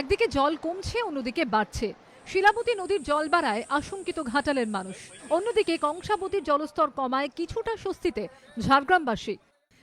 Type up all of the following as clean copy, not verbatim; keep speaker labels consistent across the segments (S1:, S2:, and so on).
S1: একদিকে জল কমছে, অন্যদিকে বাড়ছে। শিলাবতী নদীর জল বাড়ায় আশঙ্কিত ঘাটালের মানুষ। অন্যদিকে কংসাবতীর জলস্তর কমায় কিছুটা স্বস্তিতে ঝাড়গ্রামবাসী।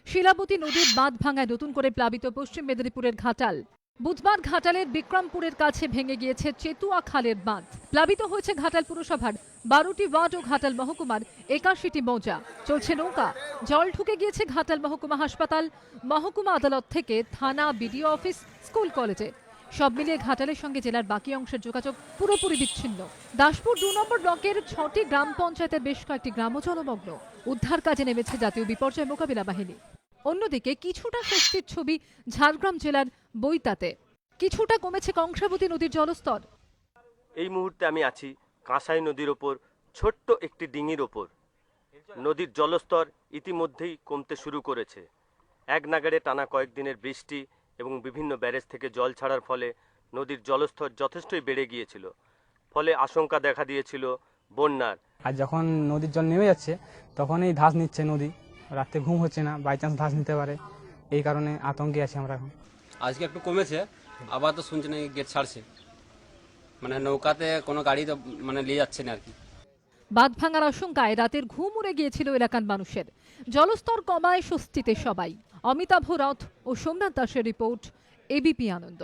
S1: শিলাবতী নদীর বাঁধ ভাঙায় নতুন করে প্লাবিত পশ্চিম মেদিনীপুরের ঘাটাল। বুধবার ঘাটালের বিক্রমপুরের কাছে ভেঙে গিয়েছে চেতুয়া খালের বাঁধ। প্লাবিত হয়েছে ঘাটাল পুরসভার 12টি ওয়ার্ড ও ঘাটাল মহকুমার 81টি মৌজা। চলছে নৌকা। জল ঢুকে গিয়েছে ঘাটাল মহকুমা হাসপাতাল, মহকুমা আদালত থেকে থানা, বিডিও অফিস, স্কুল, কলেজে। সব মিলিয়ে ঘাটালের সঙ্গে জেলার বাকি অংশের যোগাযোগ পুরোপুরি বিচ্ছিন্ন। দাসপুর 2 নম্বর ব্লকের 6টি গ্রাম পঞ্চায়েতের বেশ কয়েকটি গ্রামও জলমগ্ন। উদ্ধার কাজে নেমেছে জাতীয় বিপর্যয় মোকাবিলা বাহিনী। অন্যদিকে কিছুটা স্বস্তির ছবি ঝাড়গ্রাম জেলার বৈতাতে। কিছুটা কমেছে কংসাবতী নদীর জলস্তর।
S2: এই মুহূর্তে আমি আছি কাঁসাই নদীর ওপর ছোট্ট একটি ডিঙির ওপর। নদীর জলস্তর ইতিমধ্যেই কমতে শুরু করেছে। এক নাগাড়ে টানা কয়েকদিনের বৃষ্টি এবং বিভিন্ন ব্যারেজ থেকে জল ছাড়ার ফলে নদীর জলস্তর যথেষ্টই বেড়ে গিয়েছিল। ফলে আশঙ্কা দেখা দিয়েছিল বন্যার।
S3: আর যখন নদীর জল নেমে যাচ্ছে তখনই ধাস নিচ্ছে নদী, রাতে ঘুম হচ্ছে না, বাই চান্স ধাস নিতে পারে। এই কারণে আতঙ্কে আছি আমরা এখন।
S4: আজকে একটু কমেছে, আবার তো শুনছি নাকি গেট ছাড়ছে, মানে নৌকাতে কোনো গাড়ি তো মানে নিয়ে যাচ্ছে না আর কি।
S1: বাঁধ ভাঙার আশঙ্কায় রাতের ঘুম উড়ে গিয়েছিল এলাকার মানুষের। জলস্তর কমায় স্বস্তিতে সবাই। অমিতাভ রথ ও সোমনাথ দাসের রিপোর্ট, এবিপি আনন্দ।